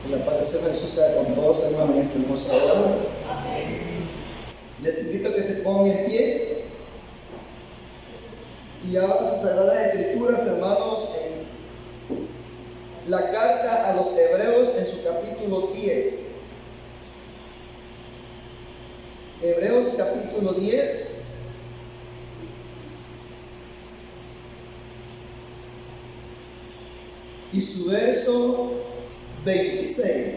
Que la paz del Señor Jesús sea con todos, hermanos, en esta hermosa hora. Les invito a que se pongan en pie y abran sus sagradas escrituras, hermanos, en la carta a los Hebreos en su capítulo 10. Hebreos capítulo 10. Y su verso 26.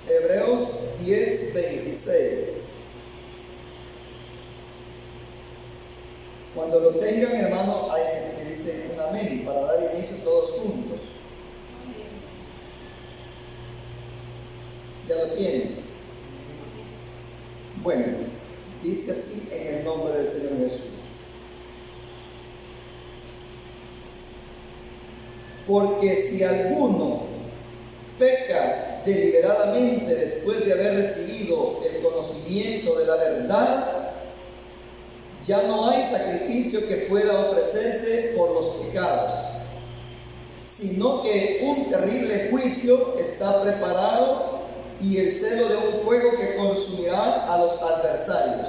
Hebreos 10, 26. Cuando lo tengan, hermano, ahí me dicen un amén para dar inicio todos juntos. ¿Ya lo tienen? Bueno, dice así en el nombre del Señor Jesús. Porque si alguno peca deliberadamente después de haber recibido el conocimiento de la verdad, ya no hay sacrificio que pueda ofrecerse por los pecados, sino que un terrible juicio está preparado y el celo de un fuego que consumirá a los adversarios.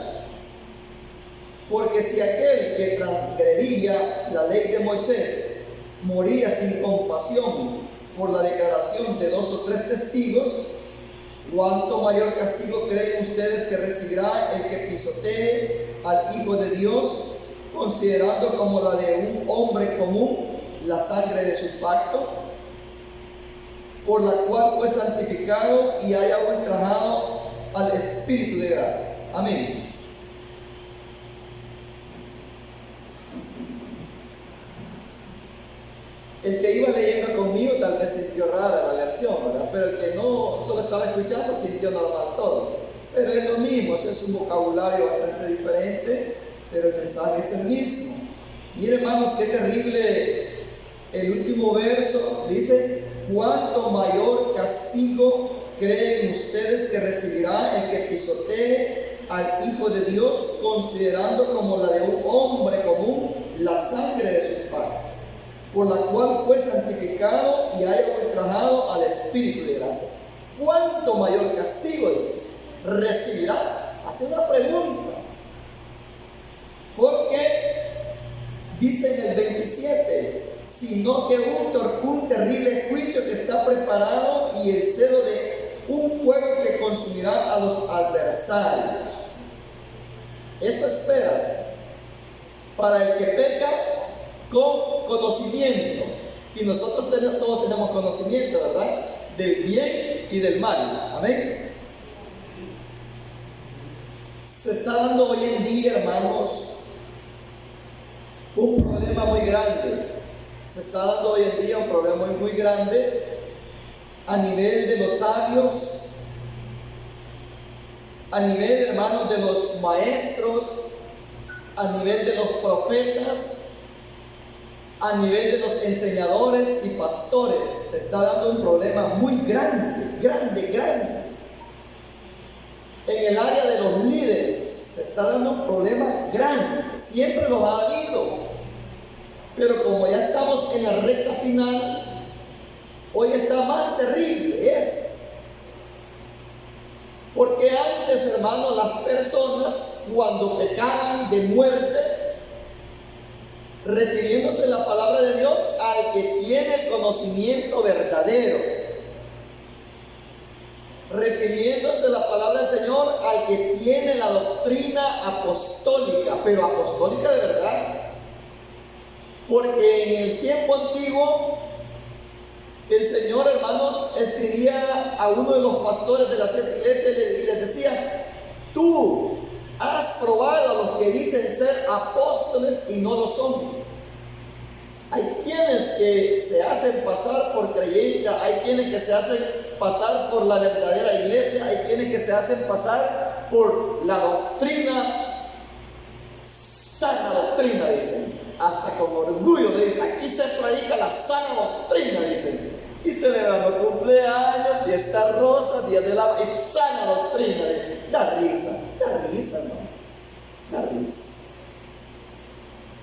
Porque si aquel que transgredía la ley de Moisés moría sin compasión por la declaración de 2 o 3 testigos, ¿cuánto mayor castigo creen ustedes que recibirá el que pisotee al Hijo de Dios, considerando como la de un hombre común la sangre de su pacto, por la cual fue santificado y haya ultrajado al Espíritu de gracia? Amén. El que iba leyendo conmigo tal vez sintió rara la versión, ¿verdad? Pero el que no solo estaba escuchando sintió normal todo. Pero es lo mismo, es un vocabulario bastante diferente, pero el mensaje es el mismo. Miren, hermanos, qué terrible el último verso. Dice: ¿cuánto mayor castigo creen ustedes que recibirá el que pisotee al Hijo de Dios, considerando como la de un hombre común la sangre de su pacto, por la cual fue santificado y haya ultrajado al Espíritu de gracia? ¿Cuánto mayor castigo, dice, recibirá? Hace una pregunta. Porque dice en el 27, sino que un terrible juicio que está preparado y el celo de un fuego que consumirá a los adversarios. Eso espera para el que peca con conocimiento. Y nosotros todos tenemos conocimiento, ¿verdad? Del bien y del mal. Amén. Se está dando hoy en día, hermanos, un problema muy grande. Se está dando hoy en día un problema muy grande a nivel de los sabios, a nivel, hermanos, de los maestros, a nivel de los profetas, a nivel de los enseñadores y pastores. Se está dando un problema muy grande. En el área de los líderes se está dando un problema grande. Siempre lo ha habido, pero como ya estamos en la recta final, hoy está más terrible eso. Porque antes, hermanos, las personas cuando pecaban de muerte, refiriéndose la palabra de Dios al que tiene el conocimiento verdadero, refiriéndose la palabra del Señor al que tiene la doctrina apostólica, pero apostólica de verdad. Porque en el tiempo antiguo el Señor, hermanos, escribía a uno de los pastores de las 7 iglesias y les decía: tú has probado a los que dicen ser apóstoles y no lo son. Hay quienes que se hacen pasar por creyentes, hay quienes que se hacen pasar por la verdadera iglesia, hay quienes que se hacen pasar por la doctrina, sana doctrina, dicen. Hasta con orgullo le dicen: aquí se predica la sana doctrina, dicen. Y celebrando cumpleaños, fiesta rosa, día de la y sana doctrina. Da risa, ¿no? Da risa.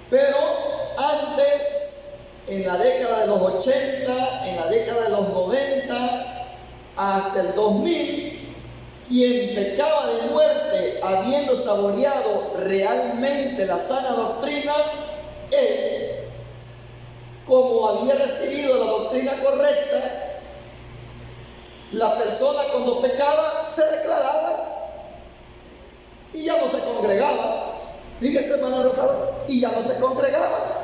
Pero antes, en la década de los 80, en la década de los 90, hasta el 2000, quien pecaba de muerte habiendo saboreado realmente la sana doctrina, él, como había recibido la doctrina correcta, la persona cuando pecaba se declaraba y ya no se congregaba. Fíjese, hermano Rosario, y ya no se congregaba.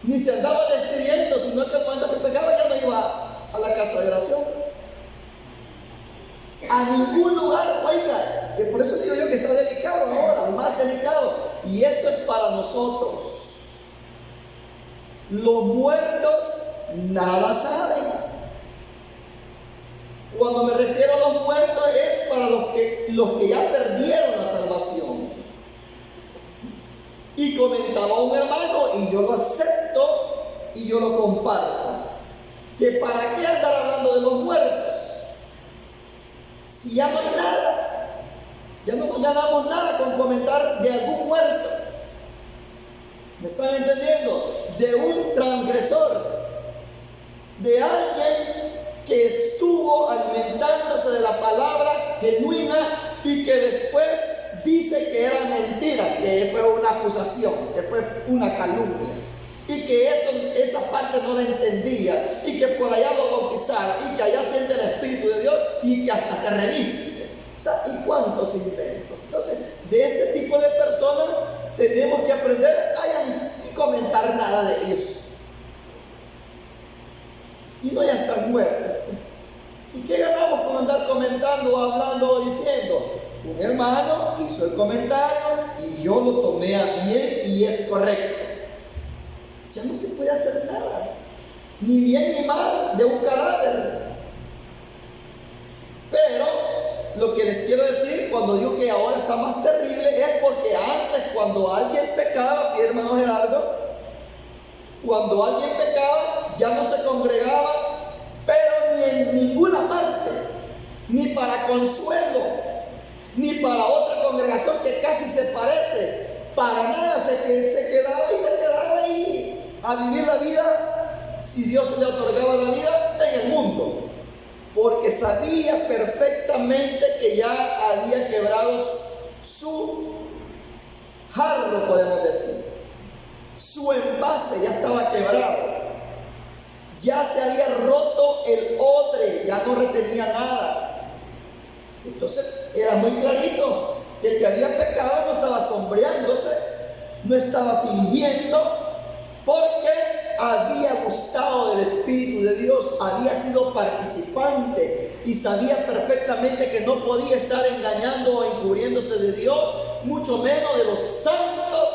Ni se andaba despidiendo, sino que cuando pecaba ya no iba a la casa de oración. A ningún lugar, oiga, que por eso digo yo que está delicado ahora, más delicado. Y esto es para nosotros. Los muertos nada saben. Cuando me refiero a los muertos es para los que ya perdieron la salvación. Y comentaba un hermano, y yo lo acepto y yo lo comparto, que para qué andar hablando de los muertos si ya no hay nada, ya no ganamos nada con comentar de algún muerto. ¿Me están entendiendo? De un transgresor, de alguien que estuvo alimentándose de la palabra genuina y que después dice que era mentira, que fue una acusación, que fue una calumnia, y que esa parte no la entendía, y que por allá lo bautizaron, y que allá siente el Espíritu de Dios, y que hasta se reviste. O sea, ¿y cuántos inventos? Entonces, de este tipo de personas tenemos que aprender a comentar nada de ellos. Y no ya están muertos. ¿Y qué ganamos con andar comentando, hablando o diciendo? Un hermano hizo el comentario y yo lo tomé a bien y es correcto. Ya no se puede hacer nada, ni bien ni mal, de un cadáver. Pero lo que les quiero decir cuando digo que ahora está más terrible es porque antes, cuando alguien pecaba, mi hermano Gerardo, cuando alguien pecaba ya no se congregaba, pero ni en ninguna parte, ni para consuelo, ni para otra congregación que casi se parece, para nada se quedaba ahí a vivir la vida, si Dios le otorgaba la vida en el mundo, porque sabía perfectamente que ya había quebrado su jarro, podemos decir, su envase ya estaba quebrado, ya se había roto el odre, ya no retenía nada. Entonces era muy clarito que el que había pecado no estaba sombreándose, no estaba fingiendo, porque había gustado del Espíritu de Dios, había sido participante y sabía perfectamente que no podía estar engañando o encubriéndose de Dios, mucho menos de los santos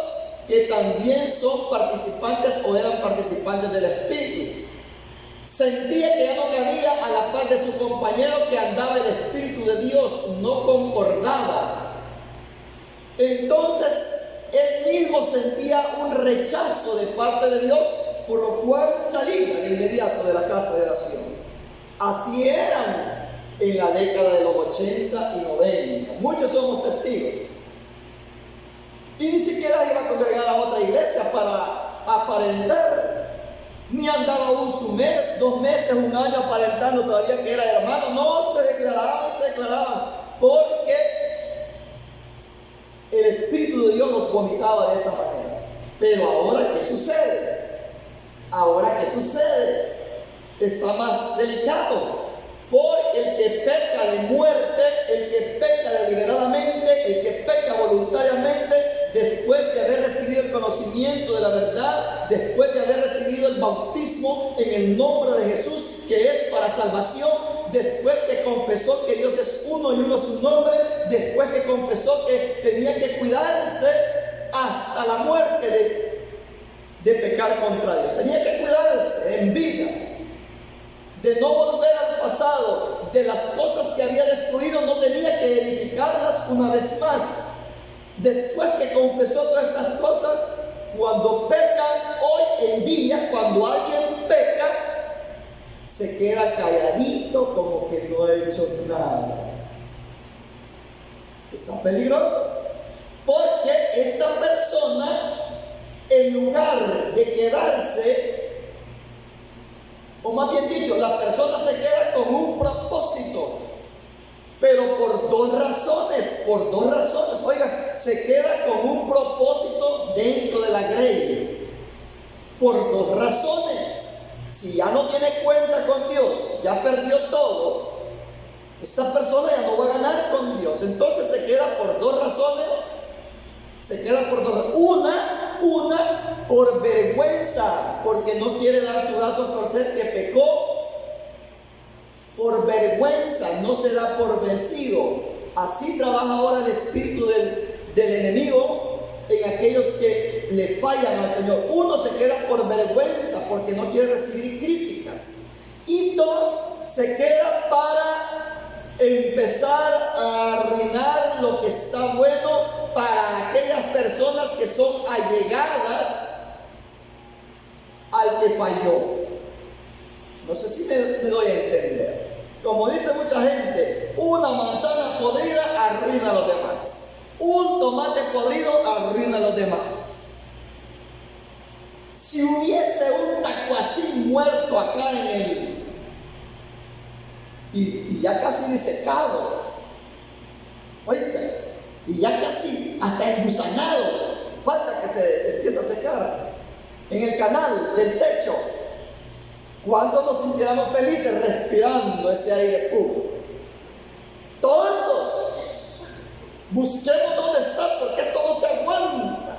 que también son participantes o eran participantes del Espíritu. Sentía que ya no cabía a la par de su compañero, que andaba el Espíritu de Dios, no concordaba. Entonces él mismo sentía un rechazo de parte de Dios, por lo cual salía de inmediato de la casa de oración. Así eran en la década de los 80 y 90. Muchos somos testigos. Y ni siquiera iba a congregar a otra iglesia para aparentar, ni andaba su mes, 2 meses, 1 año aparentando todavía que era hermano. No, se declaraban, porque el Espíritu de Dios los vomitaba de esa manera. Pero ahora, ¿qué sucede? Está más delicado, porque el que peca de muerte, el que peca deliberadamente, el que peca voluntariamente, después de haber recibido el conocimiento de la verdad, después de haber recibido el bautismo en el nombre de Jesús, que es para salvación, después que confesó que Dios es uno y uno su nombre, después que confesó que tenía que cuidarse hasta la muerte de pecar contra Dios, tenía que cuidarse en vida, de no volver al pasado, de las cosas que había destruido, no tenía que edificarlas una vez más. Después que confesó todas estas cosas, cuando pecan hoy en día, cuando alguien peca, se queda calladito como que no ha hecho nada. Está peligroso, porque esta persona en lugar de quedarse, o más bien dicho, la persona se queda con un propósito, pero por dos razones, oiga, se queda con un propósito dentro de la grey, por dos razones. Si ya no tiene cuenta con Dios, ya perdió todo, esta persona ya no va a ganar con Dios. Entonces se queda por dos razones. Una por vergüenza, porque no quiere dar su brazo a torcer que pecó. Por vergüenza, no se da por vencido. Así trabaja ahora el espíritu del enemigo en aquellos que le fallan al Señor. Uno se queda por vergüenza porque no quiere recibir críticas. Y dos, se queda para empezar a arruinar lo que está bueno para aquellas personas que son allegadas al que falló. No sé si me doy a entender. Como dice mucha gente, una manzana podrida arruina a los demás. Un tomate podrido arruina a los demás. Si hubiese un tacuacín muerto acá en el... Y ya casi disecado, oye, y ya casi hasta engusanado, falta que se empiece a secar en el canal del techo. ¿Cuándo nos sintiéramos felices respirando ese aire puro? Todos busquemos dónde está, porque esto no se aguanta.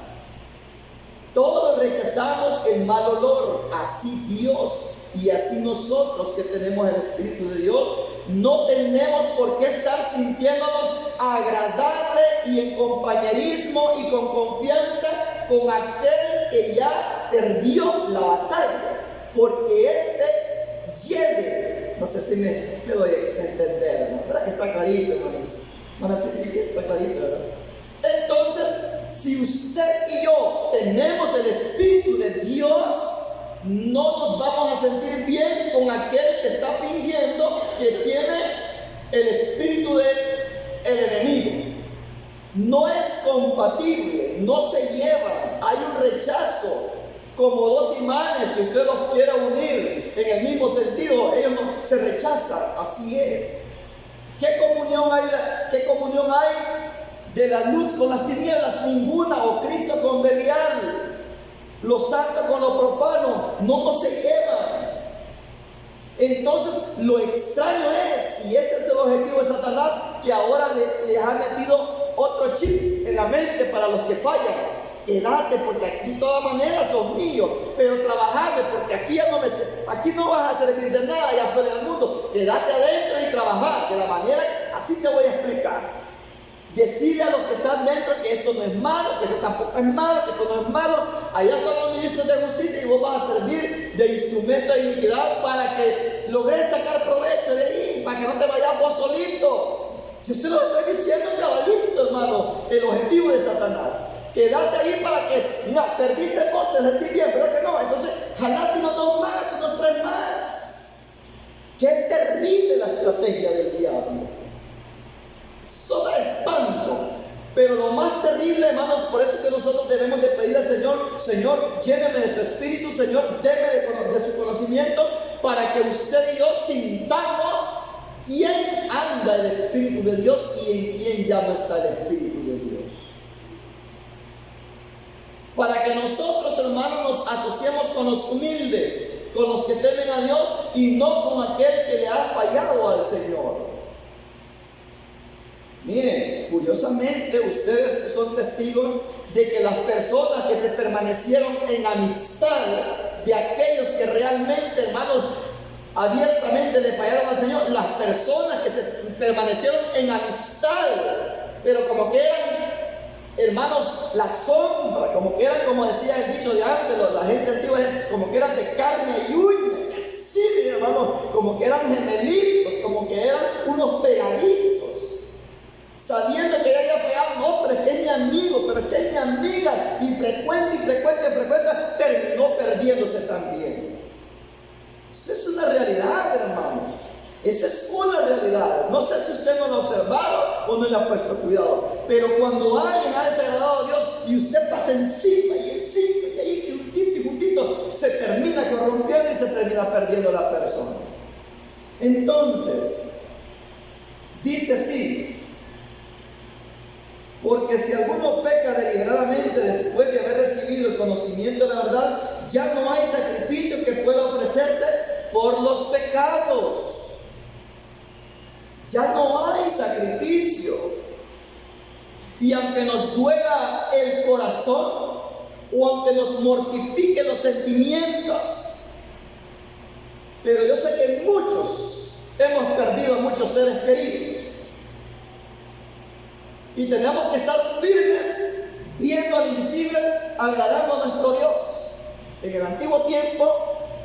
Todos rechazamos el mal olor, así Dios y así nosotros que tenemos el Espíritu de Dios, no tenemos por qué estar sintiéndonos agradable y en compañerismo y con confianza con aquel que ya perdió la batalla, porque este hiere. No sé si me doy a entender, ¿no? ¿Verdad que está clarito, hermanos? Van a sentir que está clarito, ¿verdad? Entonces, si usted y yo tenemos el Espíritu de Dios, no nos vamos a sentir bien con aquel que está fingiendo que tiene el espíritu del enemigo. No es compatible, no se llevan, hay un rechazo. Como dos imanes que usted los quiera unir en el mismo sentido, ellos no, se rechazan, así es. ¿Qué comunión hay de la luz con las tinieblas? Ninguna. O Cristo con Belial, lo santo con lo profano, no se llevan. Entonces lo extraño es, y ese es el objetivo de Satanás, que ahora les ha metido otro chip en la mente para los que fallan. Quédate, porque aquí de todas maneras son míos, pero trabajame, porque aquí no vas a servir de nada allá afuera del mundo. Quédate adentro y trabajar de la manera, así te voy a explicar. Decirle a los que están dentro que esto no es malo, que esto tampoco es malo, que esto no es malo. Allá están los ministros de justicia y vos vas a servir de instrumento de iniquidad para que logres sacar provecho de ahí, para que no te vayas vos solito. Yo se lo estoy diciendo caballito, hermano, el objetivo de Satanás. Quédate ahí para que, mira, perdiste vos, te sentís bien, ¿verdad que no? Entonces, jalate unos dos más, unos tres más. Qué terrible la estrategia del diablo. Eso da espanto. Pero lo más terrible, hermanos, por eso es que nosotros debemos de pedirle al Señor: Señor, lléneme de su espíritu, Señor, déme de su conocimiento, para que usted y yo sintamos quién anda el Espíritu de Dios y en quién ya no está el Espíritu de Dios. Para que nosotros, hermanos, nos asociemos con los humildes, con los que temen a Dios, y no con aquel que le ha fallado al Señor. Miren, curiosamente, ustedes son testigos de que las personas que se permanecieron en amistad de aquellos que realmente, hermanos, abiertamente le fallaron al Señor, las personas que se permanecieron en amistad, pero como que eran, hermanos, la sombra, como que eran, como decía el dicho de antes, la gente antigua, como que eran de carne y uña, así, mi hermano, como que eran gemelitos, como que eran unos pegaditos. Sabiendo que ella pegaba, no, pero es que es mi amigo, pero es que es mi amiga, y frecuente, terminó perdiéndose también. Esa es una realidad, hermanos. Esa es una realidad. No sé si usted no lo ha observado o no le ha puesto cuidado. Pero cuando alguien ha desagradado a Dios y usted pasa encima y encima y ahí juntito y juntito, se termina corrompiendo y se termina perdiendo la persona. Entonces, dice así: porque si alguno peca deliberadamente después de haber recibido el conocimiento de la verdad, ya no hay sacrificio que pueda ofrecerse por los pecados. Ya no hay sacrificio. Y aunque nos duela el corazón, o aunque nos mortifique los sentimientos, pero yo sé que muchos hemos perdido a muchos seres queridos. Y tenemos que estar firmes, viendo al invisible, agradando a nuestro Dios. En el antiguo tiempo,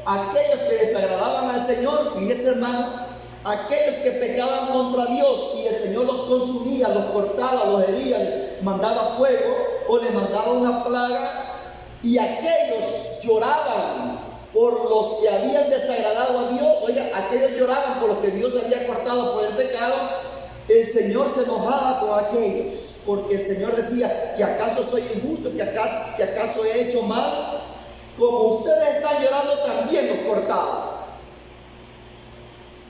aquellos que desagradaban al Señor, fíjese hermano, aquellos que pecaban contra Dios y el Señor los consumía, los cortaba, los hería, les mandaba fuego o les mandaba una plaga, y aquellos lloraban por los que habían desagradado a Dios. Oiga, aquellos lloraban por los que Dios había cortado por el pecado. El Señor se enojaba con aquellos, porque el Señor decía: ¿que acaso soy injusto? ¿Que acaso he hecho mal? Como ustedes están llorando, también los cortaba.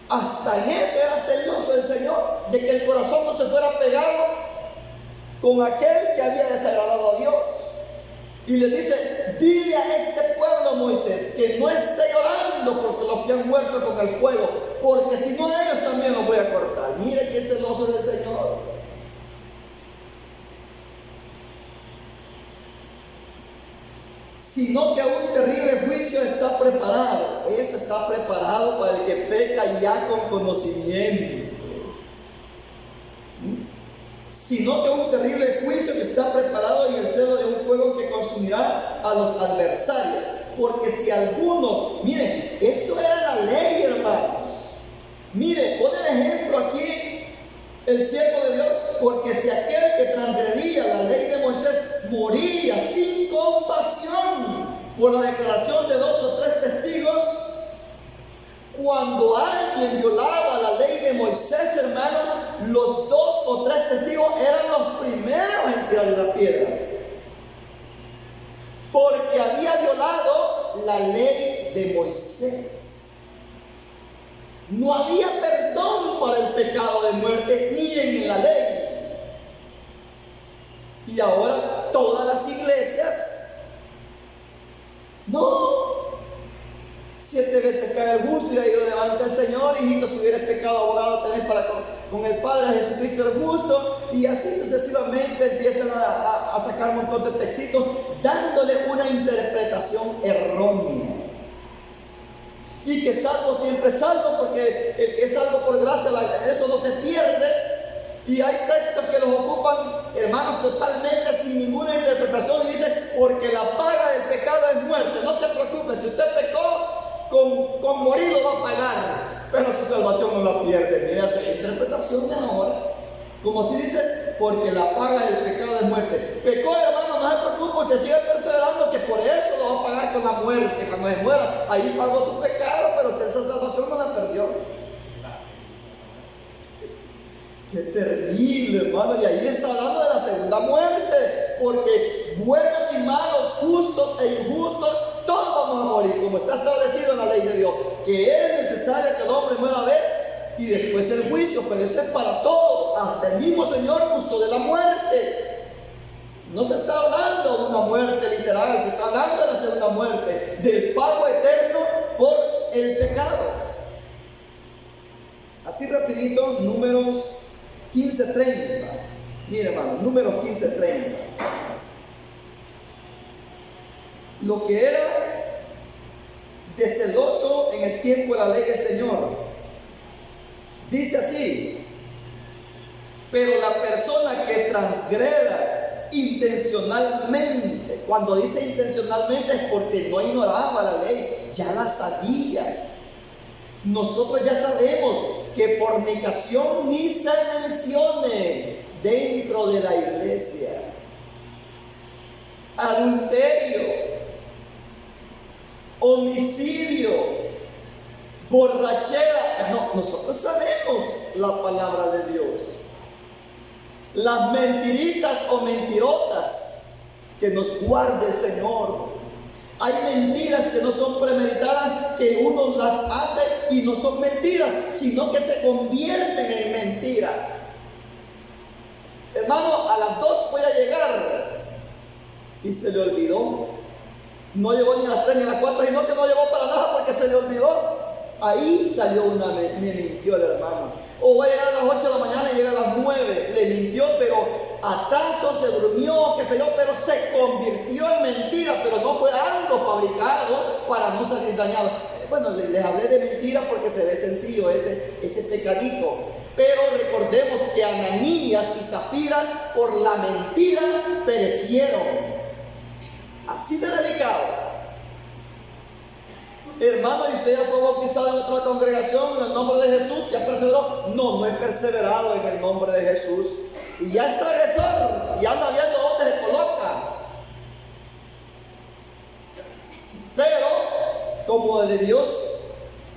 Hasta en eso era celoso el Señor, de que el corazón no se fuera pegado con aquel que había desagradado a Dios. Y le dice: dile a este pueblo, Moisés, que no esté llorando porque los que han muerto con el fuego, porque si no, a ellos también los voy a cortar. Mire qué celoso es el Señor. Sino que un terrible juicio está preparado. Eso está preparado para el que peca ya con conocimiento. Sino que un terrible juicio que está preparado y el celo de un fuego que consumirá a los adversarios. Porque si alguno, miren, esto era la ley, hermanos. Mire, pone el ejemplo aquí el siervo de Dios: porque si aquel que transgredía la ley de Moisés moría sin compasión por la declaración de 2 o 3 testigos, cuando alguien violaba la ley de Moisés, hermano, los 2 o 3 testigos eran los primeros en tirarle la piedra, porque había violado la ley de Moisés. No había perdón para el pecado de muerte ni en la ley. Y ahora todas las iglesias, no, 7 veces cae el justo y ahí lo levanta el Señor. Hijito, si hubieras pecado, abogado tenés para con el Padre, Jesucristo el justo. Y así sucesivamente empiezan a sacar un montón de textitos, dándole una interpretación errónea. Y que salvo siempre salvo, porque el que es salvo por gracia, eso no se pierde. Y hay textos que los ocupan, hermanos, totalmente sin ninguna interpretación, y dice: porque la paga del pecado es muerte. No se preocupe, si usted pecó, con morir lo va a pagar, pero su salvación no la pierde. Mira, esa interpretación de ahora, como si dice: porque la paga del pecado es muerte. Pecó, hermano, no se preocupe, usted sigue perseverando, que por eso lo va a pagar con la muerte. Cuando se muera, ahí pagó su pecado, pero usted esa salvación no la perdió. Qué terrible, hermano. Y ahí está hablando de la segunda muerte, porque buenos y malos, justos e injustos, todos vamos a morir, como está establecido en la ley de Dios, que es necesario que el hombre muera una vez y después el juicio. Pero eso es para todos, hasta el mismo Señor custodió de la muerte. No se está hablando de una muerte literal, se está hablando de la segunda muerte, del pago eterno por el pecado. Así rapidito, Números 15:30. Mire, hermano, Números 15:30. Lo que era de celoso en el tiempo de la ley del Señor, dice así: pero la persona que transgreda intencionalmente, cuando dice intencionalmente es porque no ignoraba la ley, ya la sabía. Nosotros ya sabemos que fornicación ni se mencione dentro de la iglesia. Adulterio, homicidio, borrachera. No, nosotros sabemos la palabra de Dios. las mentiritas o mentirotas, que nos guarde el Señor. Hay mentiras que no son premeditadas, que uno las hace y no son mentiras, sino que se convierten en mentiras. Hermano, a las 2 voy a llegar y se le olvidó. No llegó ni a las 3 ni a las 4, sino que no llegó para nada porque se le olvidó. Ahí salió me mintió el hermano. O voy a llegar a las 8 de la mañana y llega a las 9, le mintió, pero acaso se durmió, qué sé yo, pero se convirtió en mentira, pero no fue algo fabricado para no salir dañado. Bueno, les hablé de mentira porque se ve sencillo ese pecadito. Pero recordemos que Ananías y Zafira por la mentira perecieron. Así de delicado. Hermano, ¿y usted ya fue bautizado en otra congregación en el nombre de Jesús? ¿Ya perseveró? No he perseverado en el nombre de Jesús. Y ya es transgresor, y anda viendo dónde se coloca. Pero, como de Dios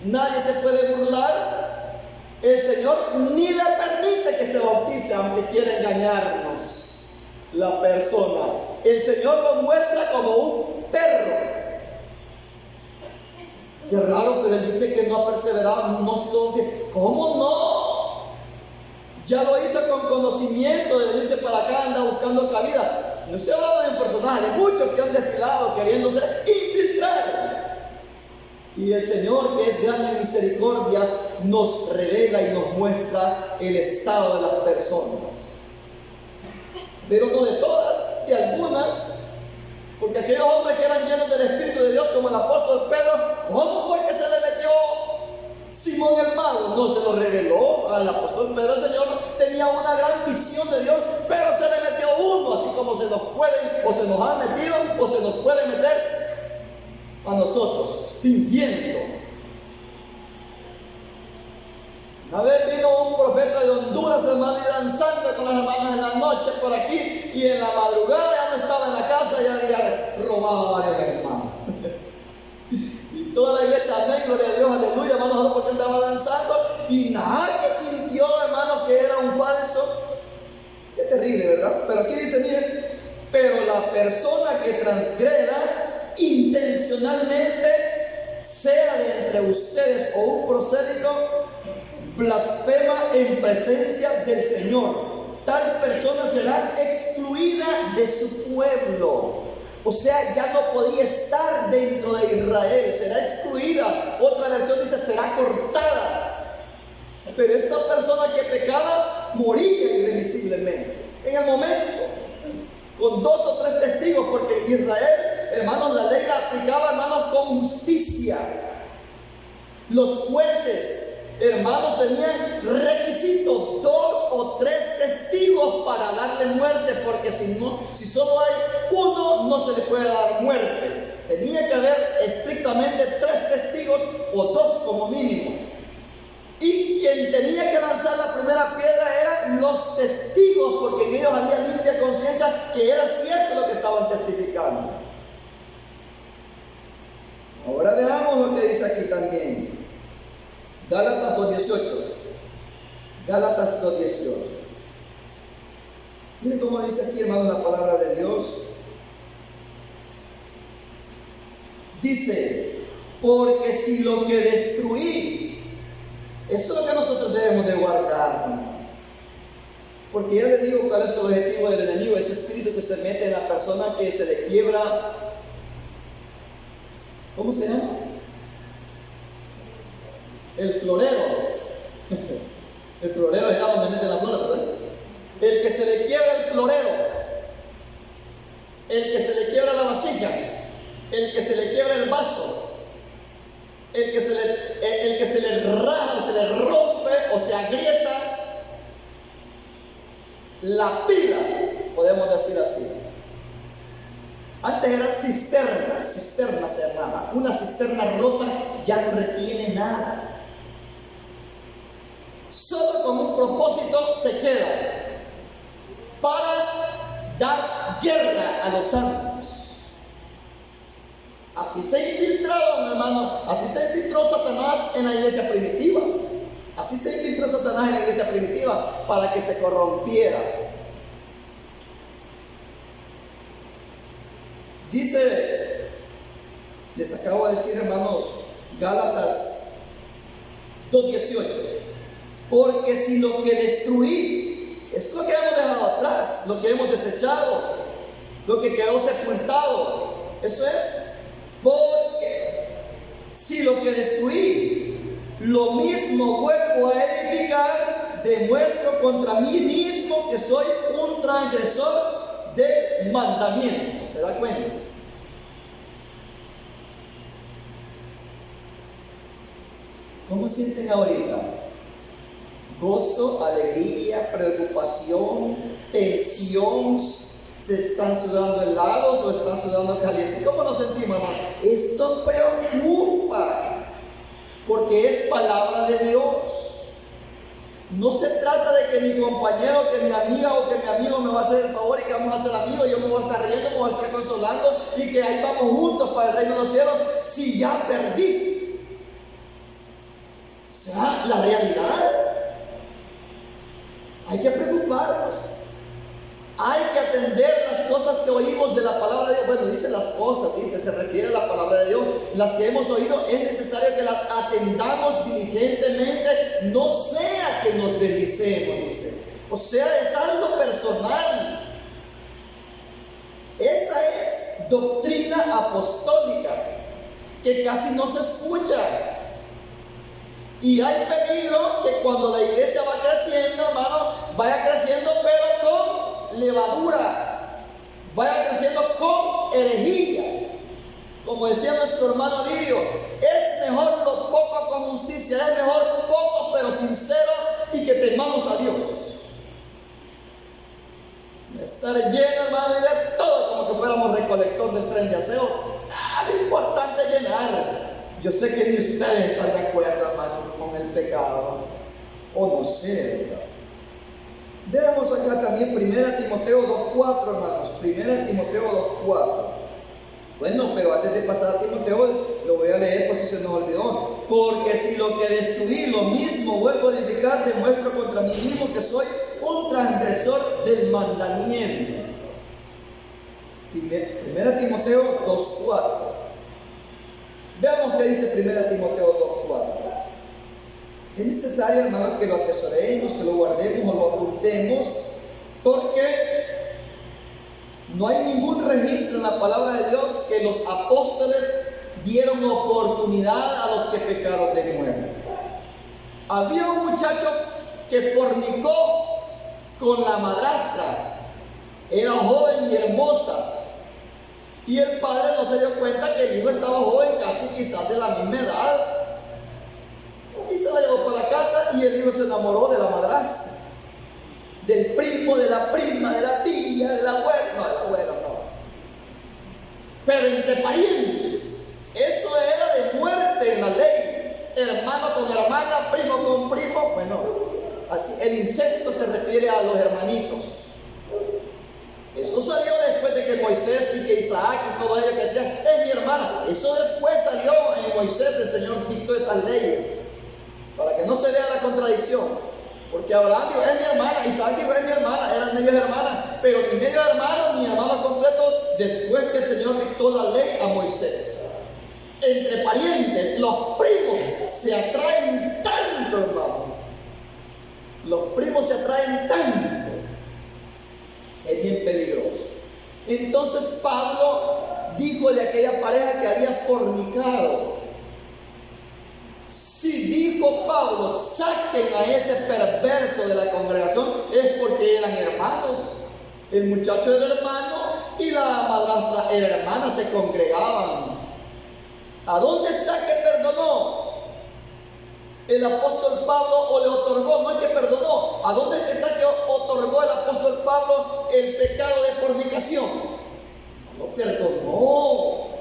nadie se puede burlar, el Señor ni le permite que se bautice, aunque quiera engañarnos la persona. El Señor lo muestra como un perro. Qué raro, pero él dice que no ha perseverado, no sé dónde. ¿Cómo no? Ya lo hizo con conocimiento, de irse para acá, anda buscando cabida. No estoy hablando de un personaje, de muchos que han desfilado queriéndose infiltrar. Y el Señor, que es grande en misericordia, nos revela y nos muestra el estado de las personas. Pero no de todas, de algunas. Porque aquellos hombres que eran llenos del Espíritu de Dios, como el apóstol Pedro, ¿cómo fue que se le metió Simón el mago? No se lo reveló al apóstol Pedro. El Señor tenía una gran visión de Dios, pero se le metió uno, así como se nos pueden, o se nos ha metido, o se nos puede meter a nosotros, fingiendo. Una vez vino un profeta de Honduras, hermano, y danzando con las hermanas en la noche por aquí, y en la madrugada ya no estaba en la casa, ya había robado a varios hermanos. Y toda la iglesia, amén, gloria a Dios, aleluya, hermano, porque andaba danzando, y nadie sintió, hermano, que era un falso. Qué terrible, ¿verdad? Pero aquí dice, miren, pero la persona que transgreda intencionalmente, sea de entre ustedes o un prosélito, blasfema en presencia del Señor. Tal persona será excluida de su pueblo. O sea, ya no podía estar dentro de Israel, será excluida. Otra versión dice, será cortada. Pero esta persona que pecaba moría irremisiblemente en el momento, con 2 o 3 testigos, porque Israel, hermanos, la ley la aplicaba, hermanos, con justicia. Los jueces, hermanos, tenían requisitos, 2 o 3 testigos para darle muerte, porque si solo hay uno, no se le puede dar muerte. Tenía que haber estrictamente 3 testigos o 2 como mínimo. Y quien tenía que lanzar la primera piedra eran los testigos, porque en ellos había limpia conciencia que era cierto lo que estaban testificando. Ahora veamos lo que dice aquí también. Gálatas 2:18. Gálatas 2:18. Miren cómo dice aquí, hermano, la palabra de Dios. Dice, porque si lo que destruí, eso es lo que nosotros debemos de guardar. Porque ya le digo cuál es el objetivo del enemigo, ese espíritu que se mete en la persona, que se le quiebra. ¿Cómo se llama? El florero. El florero es donde mete la flor, ¿verdad? El que se le quiebra el florero, el que se le quiebra la vasija, el que se le quiebra el vaso, el que se le raja o se le rompe o se agrieta la pila, podemos decir así. Antes eran cisternas, hermana. Una cisterna rota ya no retiene nada. Solo con un propósito se queda, para dar guerra a los santos. Así se infiltraron, hermano, así se infiltró Satanás en la iglesia primitiva. Así se infiltró Satanás en la iglesia primitiva para que se corrompiera. Dice, les acabo de decir, hermanos, Gálatas 2:18, porque si lo que destruí es lo que hemos dejado atrás, lo que hemos desechado, lo que quedó sepultado, eso es, porque si lo que destruí, lo mismo vuelvo a edificar, demuestro contra mí mismo que soy un transgresor del mandamiento. ¿Se da cuenta? ¿Cómo sienten ahorita? Gozo, alegría, preocupación, tensión. ¿Se están sudando helados o están sudando calientes? ¿Cómo nos sentimos, hermano? Esto preocupa, porque es palabra de Dios. No se trata de que mi compañero, que mi amiga o que mi amigo me va a hacer el favor y que vamos a ser amigos, yo me voy a estar riendo, me voy a estar consolando y que ahí vamos juntos para el reino de los cielos si ya perdí. O sea, la realidad. Hay que preocuparnos. Hay que atender las cosas que oímos de la palabra de Dios. Bueno, dice las cosas, se refiere a la palabra de Dios. Las que hemos oído es necesario que las atendamos diligentemente, no sea que nos deslicemos, dice. O sea, es algo personal. Esa es doctrina apostólica que casi no se escucha. Y hay peligro que cuando la iglesia va creciendo, hermano, vaya creciendo pero con levadura, vaya creciendo con herejía. Como decía nuestro hermano Lirio, es mejor lo poco con justicia, es mejor poco pero sincero y que temamos a Dios. Estar lleno, hermano, de todo como que fuéramos recolector del tren de aseo. Lo importante es llenar. Yo sé que ni ustedes están de acuerdo, hermano, con el pecado, o no sé, ¿verdad? Veamos acá también 1 Timoteo 2:4, hermanos. 1 Timoteo 2:4. Bueno, pero antes de pasar a Timoteo, lo voy a leer por si se nos olvidó. Porque si lo que destruí, lo mismo vuelvo a edificar, demuestro contra mí mismo que soy un transgresor del mandamiento. 1 Timoteo 2:4. Veamos qué dice 1 Timoteo 2:4. Es necesario, hermanos, que lo atesoremos, que lo guardemos o lo apuntemos, porque no hay ningún registro en la palabra de Dios que los apóstoles dieron oportunidad a los que pecaron de muerte. Había un muchacho que fornicó con la madrastra, era joven y hermosa, y el padre no se dio cuenta que el hijo estaba joven, casi quizás de la misma edad. Y se la llevó para la casa y el hijo se enamoró de la madrastra, del primo, de la prima, de la tía, de la abuela, no. Pero entre parientes, eso era de muerte en la ley. Hermano con hermana, primo con primo. Bueno, así el incesto se refiere a los hermanitos. Eso salió después de que Moisés y que Isaac y todo ello que decían, es mi hermana. Eso después salió en Moisés, el Señor dictó esas leyes, para que no se vea la contradicción. Porque Abraham dijo, es mi hermana, Isaac dijo, es mi hermana, eran medio hermanas, pero ni medio hermano ni hermano completo, después que el Señor dictó la ley a Moisés. Entre parientes, los primos se atraen tanto, hermano. Los primos se atraen tanto. Es bien peligroso. Entonces Pablo dijo de aquella pareja que había fornicado. Si dijo Pablo, saquen a ese perverso de la congregación, es porque eran hermanos. El muchacho era hermano y la madrastra era hermana, se congregaban. ¿A dónde está que perdonó el apóstol Pablo o le otorgó? No es que perdonó. ¿A dónde está que otorgó el apóstol Pablo el pecado de fornicación? No lo perdonó. O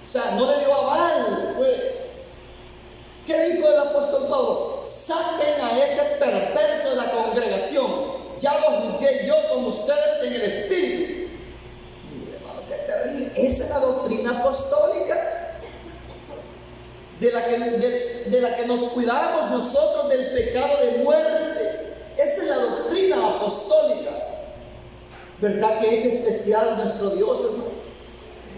sea, no le dio aval, pues. ¿Qué dijo el apóstol Pablo? Saquen a ese perverso de la congregación. Ya lo juzgué yo con ustedes en el espíritu. Mire, hermano, qué terrible. Esa es la doctrina apostólica de la que nos cuidamos nosotros del pecado de muerte. Esa es la doctrina apostólica. ¿Verdad que es especial nuestro Dios, hermano?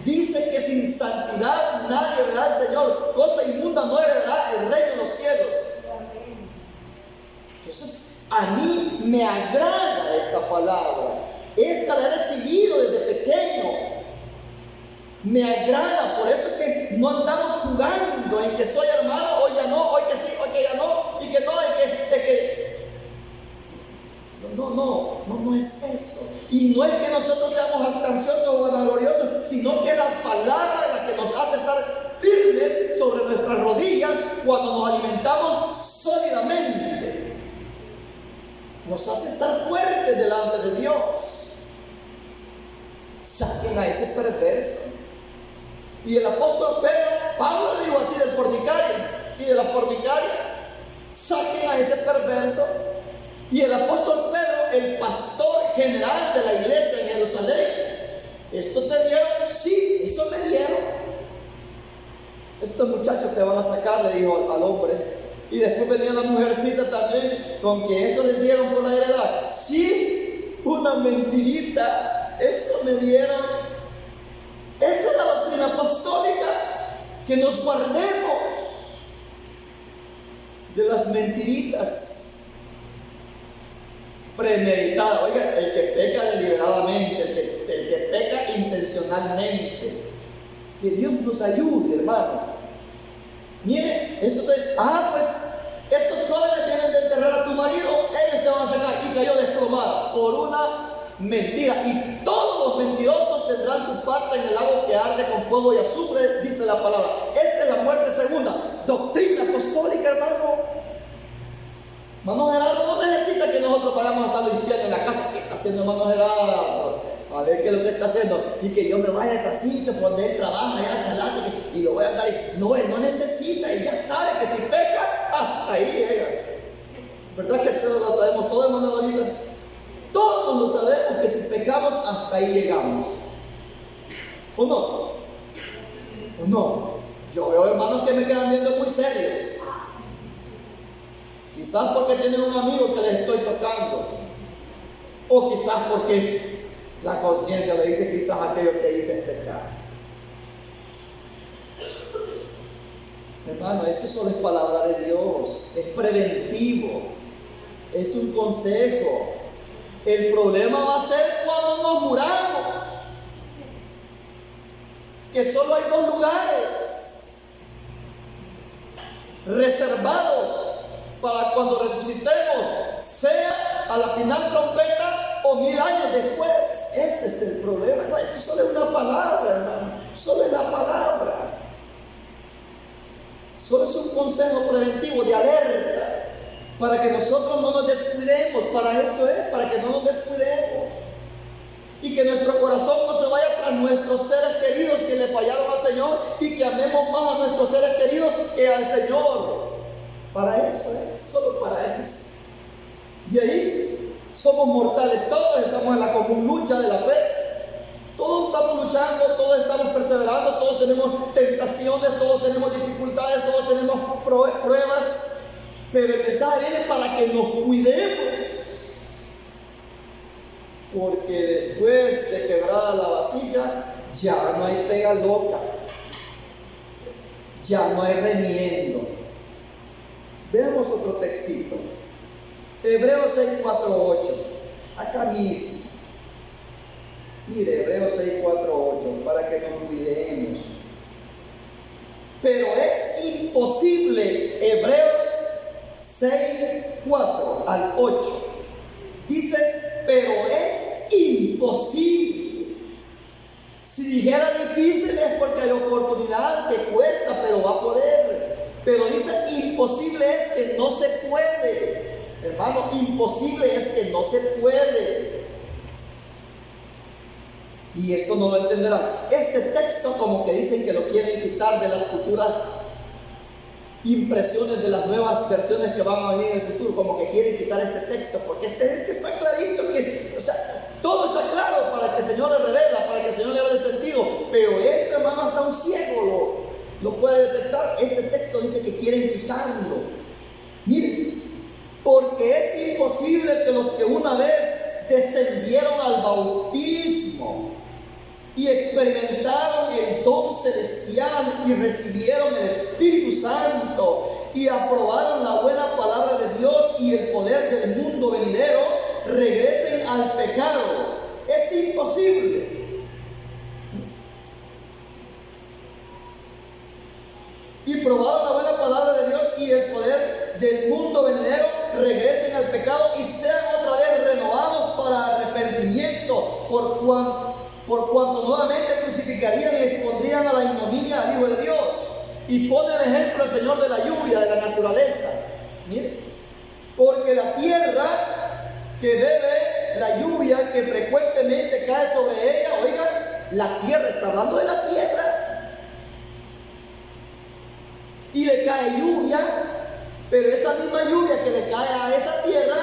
Dice que sin santidad nadie verá al Señor. Cosa inmunda no heredará el reino de los cielos. Entonces, a mí me agrada esta palabra. Esta la he recibido desde pequeño. Me agrada, por eso es que no andamos jugando en que soy hermano, hoy ya no, hoy que sí, hoy que ya no, y que no, no es eso. Y no es que nosotros seamos jactanciosos o vanagloriosos, sino que es la palabra la que nos hace estar firmes sobre nuestras rodillas cuando nos alimentamos sólidamente. Nos hace estar fuertes delante de Dios. Saquen a ese perverso. Y el apóstol Pablo le dijo así del fornicario y de la fornicaria: saquen a ese perverso. Y el apóstol Pedro, el pastor general de la iglesia en Jerusalén: ¿esto te dieron? Sí, eso me dieron. Estos muchachos te van a sacar, le dijo al hombre. Y después venía la mujercita también, con que eso les dieron por la heredad. Sí, una mentirita, eso me dieron. Esa es la doctrina apostólica, que nos guardemos de las mentiritas premeditadas. Oiga, el que peca deliberadamente, el que peca intencionalmente, que Dios nos ayude, hermano. Mire, pues estos jóvenes vienen de enterrar a tu marido, ellos te van a sacar, y cayó desplomada por una mentira. Y todos los mentirosos tendrán su parte en el lago que arde con fuego y azufre, dice la palabra. Esta es la muerte segunda, doctrina apostólica, hermano. Hermano Gerardo no necesita que nosotros vayamos a estar limpiando en la casa. ¿Qué está haciendo hermano Gerardo? A ver qué es lo que está haciendo. Y que yo me vaya a casito por donde él trabaja, allá a Chalate, y lo voy a andar. No, él no necesita, él ya sabe que si peca, hasta ahí llega. ¿Verdad que eso lo sabemos todos, hermano Dorita? Todos lo sabemos, que si pecamos, hasta ahí llegamos. ¿O no? ¿O no? Yo veo hermanos que me quedan viendo muy serios. Quizás porque tienen un amigo que les estoy tocando. O quizás porque la conciencia le dice quizás aquello que hice es pecado. Hermano, esto solo es palabra de Dios. Es preventivo. Es un consejo. El problema va a ser cuando nos muramos. Que solo hay 2 lugares reservados para cuando resucitemos, sea a la final trompeta o 1000 años después. Ese es el problema. No, esto solo es una palabra, hermano. Solo es la palabra. Solo es un consejo preventivo de alerta para que nosotros no nos descuidemos. Para eso es, para que no nos descuidemos. Y que nuestro corazón no se vaya tras nuestros seres queridos que le fallaron al Señor, y que amemos más a nuestros seres queridos que al Señor. Para eso es, solo para eso. Y ahí somos mortales, todos estamos en la común lucha de la fe. Todos estamos luchando, todos estamos perseverando, todos tenemos tentaciones, todos tenemos dificultades, todos tenemos pruebas. Pero el mensaje viene para que nos cuidemos. Porque después de quebrada la vasija, ya no hay pega loca, ya no hay remiendo. Veamos otro textito. Hebreos 6, 4, 8. Acá mismo. Mire, Hebreos 6, 4, 8, para que nos cuidemos. Pero es imposible, Hebreos 6, 4 al 8. Dice, pero es imposible. Si dijera difícil es porque hay oportunidad, que cuesta, pero va a poder. Pero dice, imposible es que no se puede. Hermano, imposible es que no se puede. Y esto no lo entenderán. Este texto como que dicen que lo quieren quitar de las futuras impresiones, de las nuevas versiones que van a venir en el futuro, como que quieren quitar este texto, porque este está clarito, que, o sea, todo está claro para que el Señor le revela, para que el Señor le dé sentido, pero este hermano hasta un ciego lo puede detectar. Este texto dice que quieren quitarlo. Miren, porque es imposible que los que una vez descendieron al bautismo y experimentaron el don celestial y recibieron el Espíritu Santo y aprobaron la buena palabra de Dios y el poder del mundo venidero, regresen al pecado. Es imposible. Y probaron la buena palabra de Dios y el poder del mundo venidero, regresen al pecado y sean otra vez renovados para arrepentimiento, por cuanto nuevamente crucificarían y expondrían a la ignominia al Hijo de Dios. Y pone el ejemplo el Señor de la lluvia, de la naturaleza. Miren, porque la tierra que bebe la lluvia que frecuentemente cae sobre ella, oigan, la tierra, está hablando de la tierra, y le cae lluvia, pero esa misma lluvia que le cae a esa tierra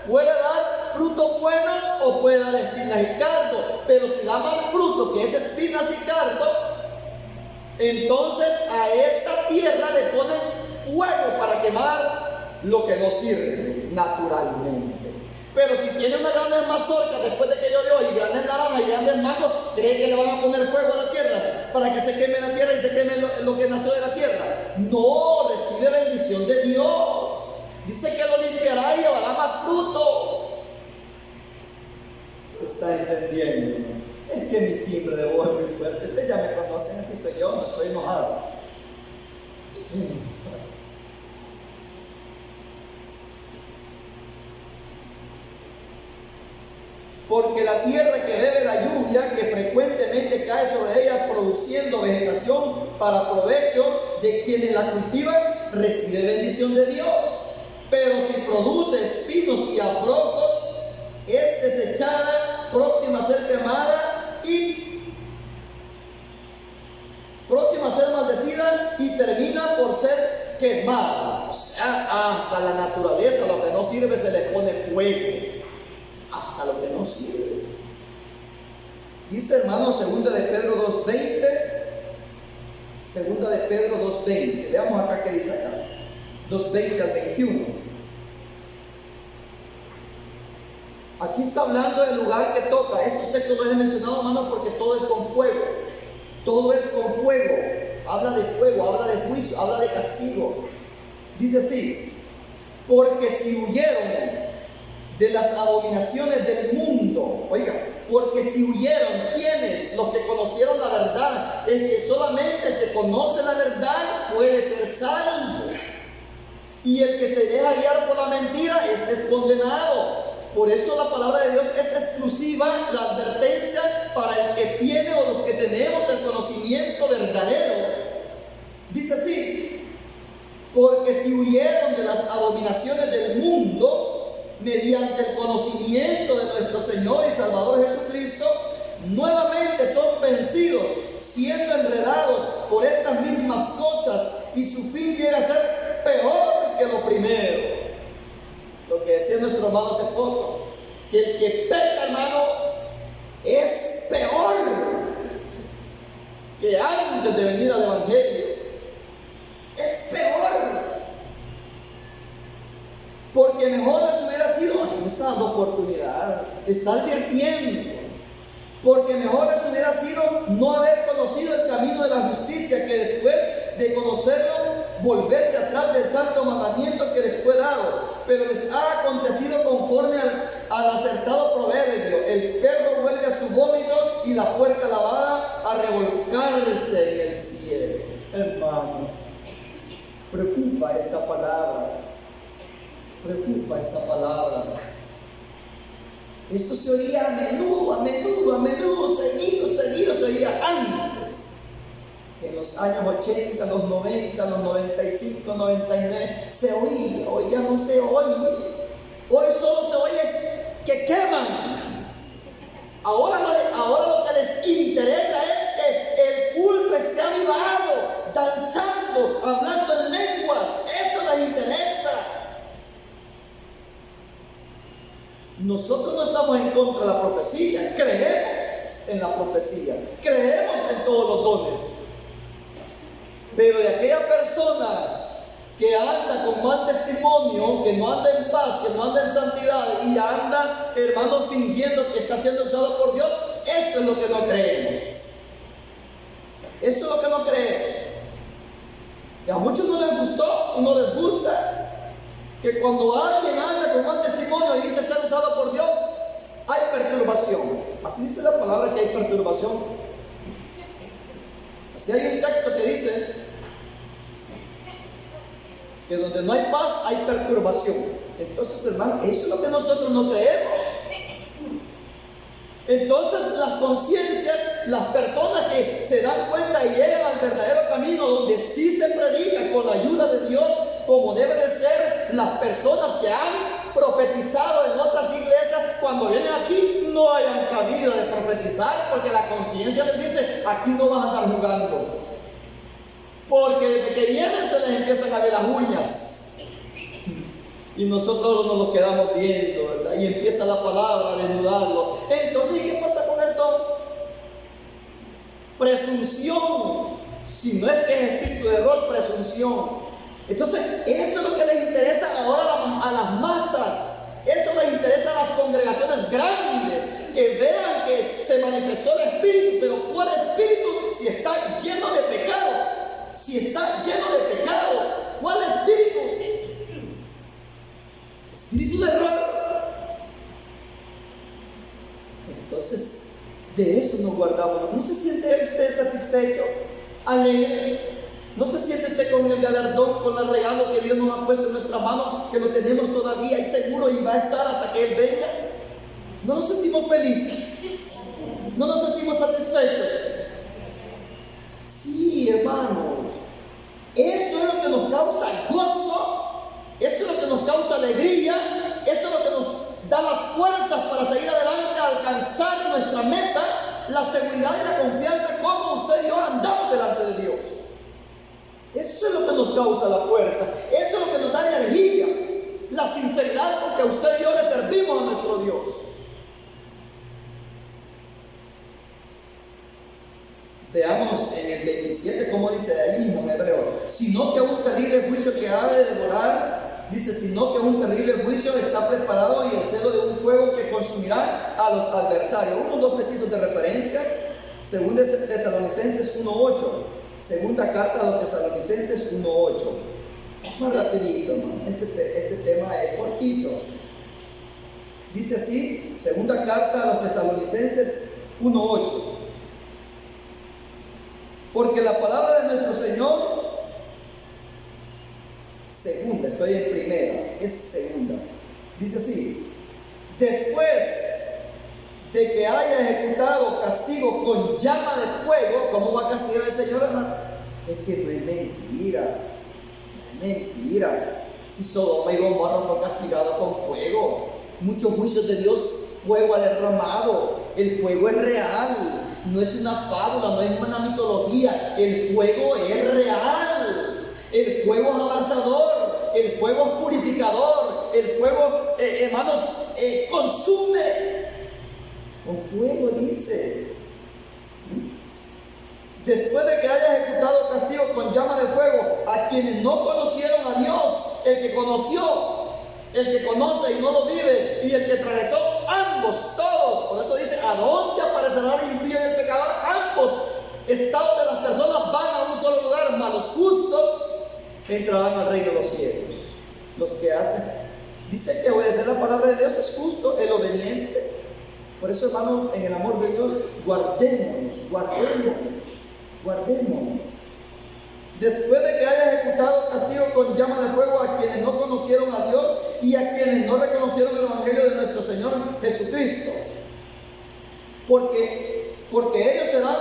puede dar frutos buenos o puede dar espinas y cardo, pero si da mal fruto, que es espinas y cardo, entonces a esta tierra le ponen fuego para quemar lo que no sirve naturalmente. Pero si tiene una grande mazorca después de que llovió y grandes naranjas y grandes mangos, ¿cree que le van a poner fuego a la tierra para que se queme la tierra y se queme lo que nació de la tierra? No, recibe bendición de Dios. Dice que lo limpiará y llevará más fruto. Se está entendiendo. Es que mi timbre de voz es muy fuerte. Ustedes ya me conocen, así soy yo, no estoy enojado. Porque la tierra que bebe la lluvia que frecuentemente cae sobre ella, produciendo vegetación para provecho de quienes la cultivan, recibe bendición de Dios. Pero si produce espinos y abrojos, es desechada, próxima a ser quemada y próxima a ser maldecida y termina por ser quemada. O sea, hasta la naturaleza, lo que no sirve, se le pone fuego. Hasta lo que no sirve. Dice, hermano, segunda de Pedro 2:20. Segunda de Pedro 2:20. Veamos acá qué dice acá. 2:20 al 21. Aquí está hablando del lugar que toca. Estos textos los he mencionado, hermano, porque todo es con fuego. Todo es con fuego. Habla de fuego, habla de juicio, habla de castigo. Dice así: porque si huyeron de las abominaciones del mundo, oiga, porque si huyeron, ¿quiénes? Los que conocieron la verdad. El que solamente el que conoce la verdad puede ser salvo. Y el que se deja guiar por la mentira es condenado. Por eso la palabra de Dios es exclusiva, la advertencia para el que tiene o los que tenemos el conocimiento verdadero. Dice así: porque si huyeron de las abominaciones del mundo, mediante el conocimiento de nuestro Señor y Salvador Jesucristo, nuevamente son vencidos, siendo enredados por estas mismas cosas, y su fin llega a ser peor que lo primero. Lo que decía nuestro hermano hace poco, que el que peca, hermano, es peor que antes de venir al Evangelio. Es peor. Porque mejor les hubiera sido, aquí no está dando oportunidad, está advirtiendo. Porque mejor les hubiera sido no haber conocido el camino de la justicia, que después de conocerlo, volverse atrás del santo mandamiento que les fue dado. Pero les ha acontecido conforme al acertado proverbio: el perro vuelve a su vómito y la puerca lavada a revolcarse en el cielo. Hermano, preocupa esta palabra. Preocupa esta palabra. Esto se oía a menudo, seguido se oía antes. En los años 80, los 90, los 95, 99, se oía. Hoy ya no se oye. Hoy solo se oye que queman. Ahora lo que les interesa es que el culto esté avivado, danzando, hablando en lenguas. Eso les interesa. Nosotros no estamos en contra de la profecía, creemos en la profecía, creemos en todos los dones. Pero de aquella persona que anda con mal testimonio, que no anda en paz, que no anda en santidad y anda, hermano, fingiendo que está siendo usado por Dios, eso es lo que no creemos. Eso es lo que no creemos. Y a muchos no les gustó y no les gusta que cuando alguien anda con mal testimonio y dice ser usado por Dios, hay perturbación. Así dice la palabra, que hay perturbación. Así hay un texto que dice que donde no hay paz hay perturbación. Entonces, hermano, eso es lo que nosotros no creemos. Entonces, las conciencias, las personas que se dan cuenta y llegan al verdadero camino donde sí se predica con la ayuda de Dios, como debe de ser, las personas que han profetizado en otras iglesias, cuando vienen aquí no hayan camino de profetizar, porque la conciencia les dice: aquí no vas a estar jugando. Porque desde que vienen se les empiezan a ver las uñas. Y nosotros nos lo quedamos viendo, ¿verdad? Y empieza la palabra a desnudarlo. Entonces, ¿qué pasa con el don? Presunción. Si no es que es espíritu de error, presunción. Entonces, eso es lo que les interesa ahora a las masas. Eso les interesa a las congregaciones grandes, que vean que se manifestó el espíritu. Pero ¿cuál espíritu? Si está lleno de pecado. Si está lleno de pecado, ¿cuál espíritu? Espíritu de error. Entonces, de eso nos guardamos. ¿No se siente usted satisfecho, alegre? ¿No se siente usted con el galardón, con el regalo que Dios nos ha puesto en nuestra mano, que lo tenemos todavía y seguro y va a estar hasta que Él venga? ¿No nos sentimos felices? ¿No nos sentimos satisfechos? Sí, hermanos. Eso es lo que nos causa gozo. Eso es lo que nos causa alegría. Eso es lo que nos da las fuerzas para seguir adelante, alcanzar nuestra meta, la seguridad y la confianza, como usted y yo andamos delante de Dios. Eso es lo que nos causa la fuerza. Eso es lo que nos da energía, la sinceridad con que usted y yo le servimos a nuestro Dios. Veamos en el 27 cómo dice ahí mismo en hebreo: sino que un terrible juicio que ha de devorar, dice, sino que un terrible juicio está preparado y el celo de un fuego que consumirá a los adversarios. Unos dos textos de referencia: segunda Tesalonicenses 1:8, segunda carta a los Tesalonicenses 1:8. Más rapidito, hermano. Este tema es cortito. Dice así, segunda carta a los Tesalonicenses 1:8: porque la palabra de nuestro Señor, segunda, estoy en primera, es segunda, dice así: después de que haya ejecutado castigo con llama de fuego. ¿Cómo va a castigar el Señor, hermano? Es que no es mentira, no es mentira. Si Sodoma y Gomorra fue castigado con fuego, muchos juicios de Dios, fuego ha derramado. El fuego es real. No es una fábula, no es una mitología. El fuego es real. El fuego es abrasador. El fuego es purificador. El fuego, hermanos, consume. Con fuego, dice. Después de que haya ejecutado castigo con llama de fuego a quienes no conocieron a Dios, el que conoció, el que conoce y no lo vive, y el que atravesó, ambos, todos. Por eso dice: ¿a dónde aparecerá el impío y el pecador? Ambos estados de las personas van a un solo lugar, mas los justos entrarán al reino de los cielos. Los que hacen, dice que obedecer la palabra de Dios es justo, el obediente. Por eso, hermano, en el amor de Dios, guardémonos. Después de que haya ejecutado castigo con llama de fuego a quienes no conocieron a Dios y a quienes no reconocieron el evangelio de nuestro Señor Jesucristo, porque ellos serán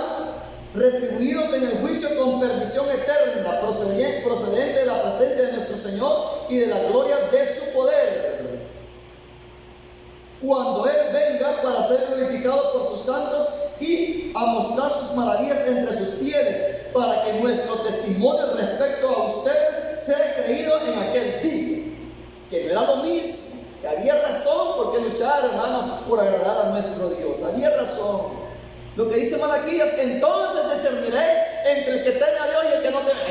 retribuidos en el juicio con perdición eterna, procedente de la presencia de nuestro Señor y de la gloria de su poder, cuando Él venga para ser glorificado por sus santos y a mostrar sus maravillas entre sus fieles, para que nuestro testimonio respecto a ustedes sea creído en aquel día. Que no era lo mismo, que había razón por qué luchar, hermano, por agradar a nuestro Dios. Había razón. Lo que dice Malaquías: entonces discerniréis entre el que tenga a Dios y el que no tenga.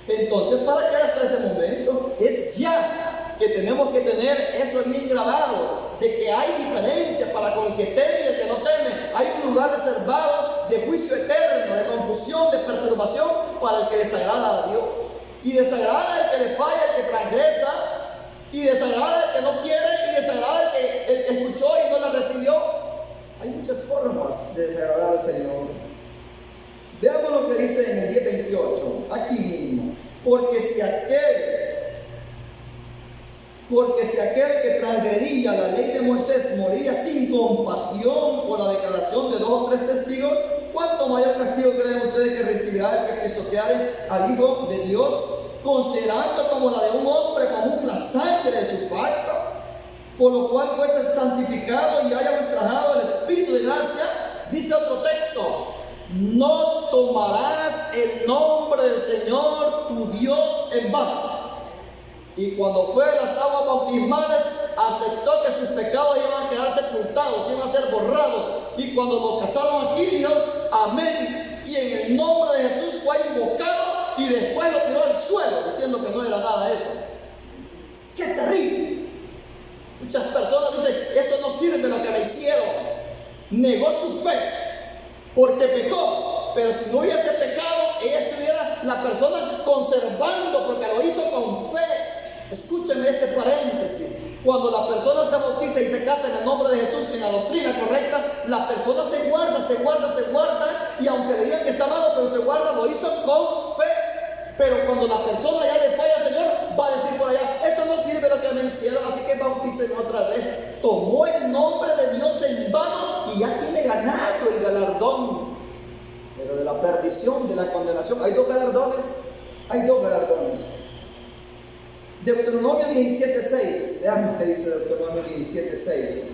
Entonces, ¿para qué hasta ese momento? Es ya que tenemos que tener eso bien grabado, de que hay diferencia para con el que tenga y el que que no teme. Hay un lugar reservado de juicio eterno, de confusión, de perturbación para el que desagrada a Dios. Y desagrada el que le falla, el que transgresa, y desagrada el que no quiere, y desagrada el que escuchó y no la recibió. Hay muchas formas de desagradar al Señor. Veamos lo que dice en el 10:28, aquí mismo. Porque si aquel que transgredía la ley de Moisés moría sin compasión por la declaración de 2 o 3 testigos, ¿cuánto mayor castigo creen ustedes que recibirá el que pisoteare al Hijo de Dios, considerando como la de un hombre común la sangre de su pacto, por lo cual fue santificado y haya ultrajado el Espíritu de gracia? Dice otro texto: no tomarás el nombre del Señor tu Dios en vano. Y cuando fue a las aguas bautismales, aceptó que sus pecados iban a quedar sepultados, iban a ser borrados. Y cuando lo casaron aquí, dijo amén. Y en el nombre de Jesús fue invocado y después lo tiró al suelo, diciendo que no era nada eso. ¡Qué terrible! Muchas personas dicen, eso no sirve lo que me hicieron. Negó su fe porque pecó. Pero si no hubiese pecado, ella estuviera la persona conservando, porque lo hizo con fe. Escúcheme este paréntesis. Cuando la persona se bautiza y se casa en el nombre de Jesús, en la doctrina correcta, la persona se guarda, y aunque le digan que está malo, pero se guarda, lo hizo con fe. Pero cuando la persona ya le falla al Señor, va a decir por allá, eso no sirve lo que me hicieron, así que bautícen otra vez. Tomó el nombre de Dios en vano y ya tiene ganado el galardón. Pero de la perdición, de la condenación, hay dos galardones. Deuteronomio 17:6. Veamos qué dice Deuteronomio 17:6.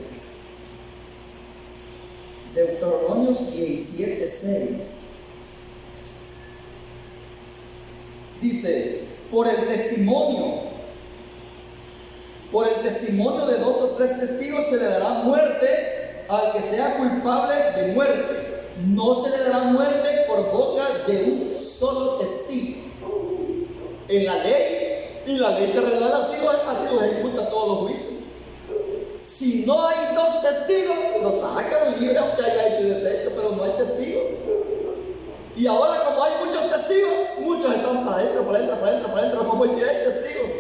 Deuteronomio 17:6. Dice, por el testimonio de 2 o 3 testigos se le dará muerte al que sea culpable de muerte. No se le dará muerte por boca de un solo testigo. En la ley, y la ley terrenal así lo ejecuta todos los juicios. Si no hay 2 testigos, lo sacan libre aunque haya hecho y deshecho, pero no hay testigos. Y ahora, como hay muchos testigos, muchos están para adentro, como si hay testigos.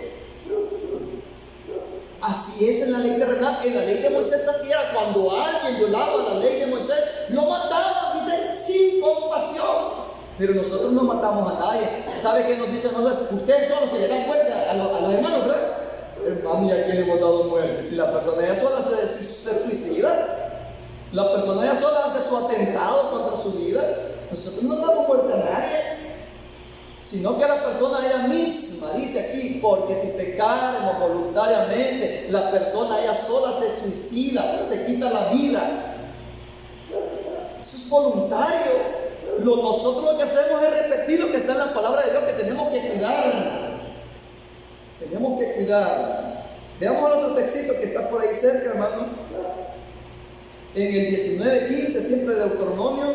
Así es en la ley terrenal. En la ley de Moisés así era. Cuando alguien violaba la ley de Moisés, lo mataban, dice, sin compasión. Pero nosotros no matamos a nadie. ¿Sabe qué nos dicen nosotros? Ustedes son los que le dan muerte a los hermanos, ¿verdad? Hermano, ¿y a quién le hemos dado muerte? Si la persona ya sola se suicida, la persona ya sola hace su atentado contra su vida. Nosotros no damos muerte a nadie, sino que la persona ella misma, dice aquí, porque si pecáramos voluntariamente, la persona ella sola se suicida, se quita la vida. Eso es voluntario. Nosotros lo que hacemos es repetir lo que está en la palabra de Dios, que tenemos que cuidar. Tenemos que cuidar. Veamos el otro textito que está por ahí cerca, hermano. En el 19:15, siempre de Deuteronomio,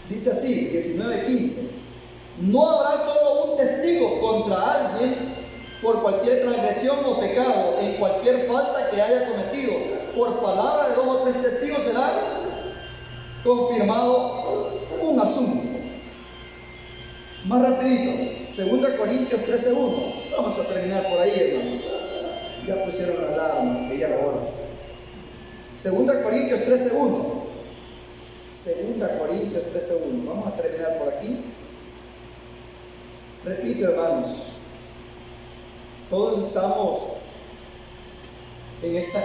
dice así, 19:15. No habrá solo un testigo contra alguien por cualquier transgresión o pecado, en cualquier falta que haya cometido. Por palabra de 2 o 3 testigos será confirmado un asunto. Más rapidito, 2 Corintios 13:1. Vamos a terminar por ahí, hermano. Ya pusieron la alarma, que ya era hora. 2 Corintios 13:1. 2 Corintios 13:1. Vamos a terminar por aquí. Repito, hermanos, todos estamos en esta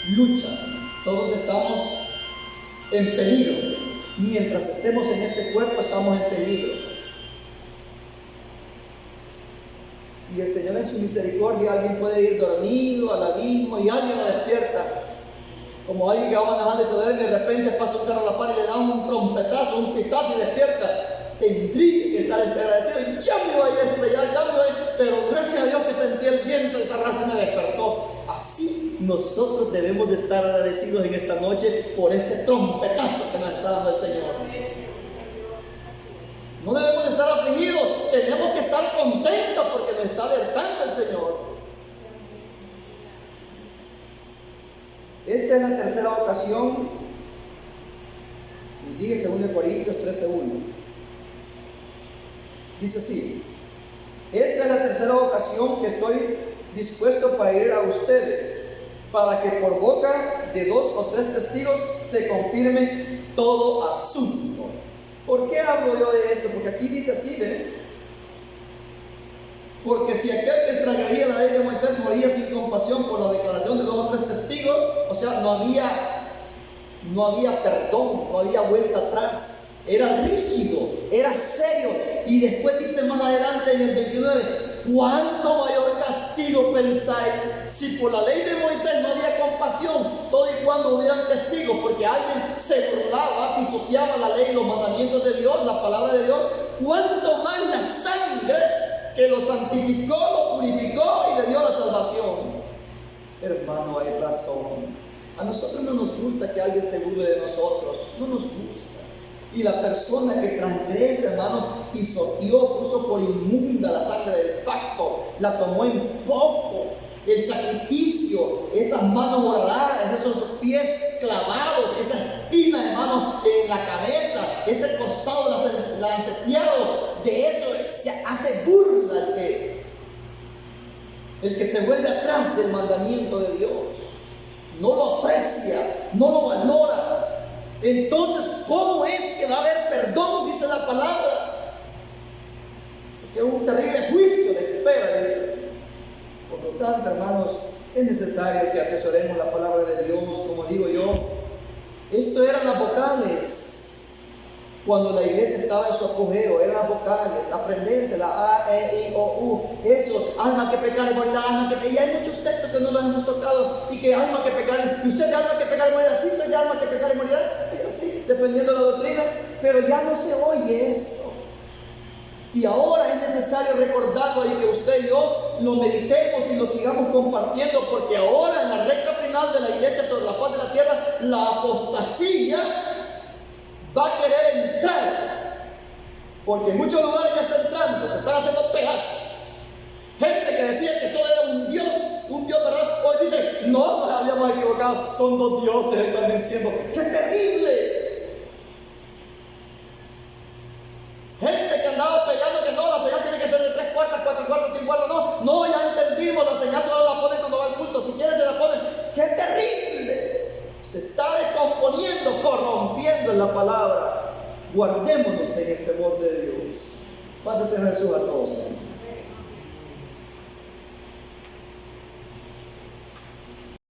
lucha, todos estamos en peligro. Mientras estemos en este cuerpo, estamos en peligro. Y el Señor, en su misericordia, alguien puede ir dormido al abismo y alguien lo despierta. Como alguien que va manejando y se duerme y de repente pasa un carro a la par y le da un trompetazo, un pitazo y despierta. Tendría que estar agradecido. Y ya me iba a ir a estrellar, pero gracias a Dios que sentí el viento de esa raza y me despertó. Así nosotros debemos de estar agradecidos en esta noche por este trompetazo que nos está dando el Señor. No debemos de estar afligidos, tenemos que estar contentos porque nos está alertando el Señor. Esta es la tercera ocasión Dice así: esta es la tercera ocasión que estoy dispuesto para ir a ustedes, para que por boca de 2 o 3 testigos se confirme todo asunto. ¿Por qué hablo yo de esto? Porque aquí dice así, ¿ven? Porque si aquel que extragredía la ley de Moisés moría sin compasión por la declaración de 2 o 3 testigos, o sea, no había perdón, no había vuelta atrás. Era rígido, era serio. Y después dice más adelante en el 29: ¿cuánto mayor castigo pensáis si por la ley de Moisés no había compasión, todo y cuando hubieran testigos? Porque alguien se burlaba, pisoteaba la ley, los mandamientos de Dios, la palabra de Dios. ¿Cuánto más la sangre que lo santificó, lo purificó y le dio la salvación? Hermano, hay razón. A nosotros no nos gusta que alguien se burle de nosotros, no nos gusta. Y la persona que transgresa, hermano, pisoteó, puso por inmunda la sangre del pacto, la tomó en poco. El sacrificio, esas manos horadadas, esos pies clavados, esa espina, hermano, en la cabeza, ese costado lanceteado, de eso se hace burla el que se vuelve atrás del mandamiento de Dios. No lo aprecia, no lo valora. Entonces, ¿cómo es que va a haber perdón? Dice la palabra. Dice que un terrible juicio le espera, dice. Por lo tanto, hermanos, es necesario que atesoremos la palabra de Dios. Como digo yo, esto eran las vocales. Cuando la iglesia estaba en su apogeo, eran las vocales, aprenderse la A, E, I, O, U. Eso, alma que pecar y morirá, alma que pecar. Y hay muchos textos que no los hemos tocado. Y que alma que pecar, y usted de alma que pecar y morirá. Sí, soy de alma que pecar y morirá. Sí, dependiendo de la doctrina. Pero ya no se oye esto. Y ahora es necesario recordarlo y que usted y yo lo meditemos y lo sigamos compartiendo, porque ahora en la recta final de la iglesia sobre la faz de la tierra, la apostasía va a querer entrar, porque en muchos lugares ya está entrando, se están haciendo pedazos. Gente que decía que solo era un Dios, ¿verdad? Hoy dice: no, nos habíamos equivocado, son 2 dioses, están diciendo. ¡Qué terrible! Gente que andaba peleando que no, la señal tiene que ser de 3 cuartas, 4 cuartas, 5 cuartas. No, ya entendimos, la señal solo la ponen cuando va al culto. Si quieren se la ponen. ¡Qué terrible! Se está descomponiendo, corrompiendo en la palabra. Guardémonos en el temor de Dios. Paz de Jesús a todos.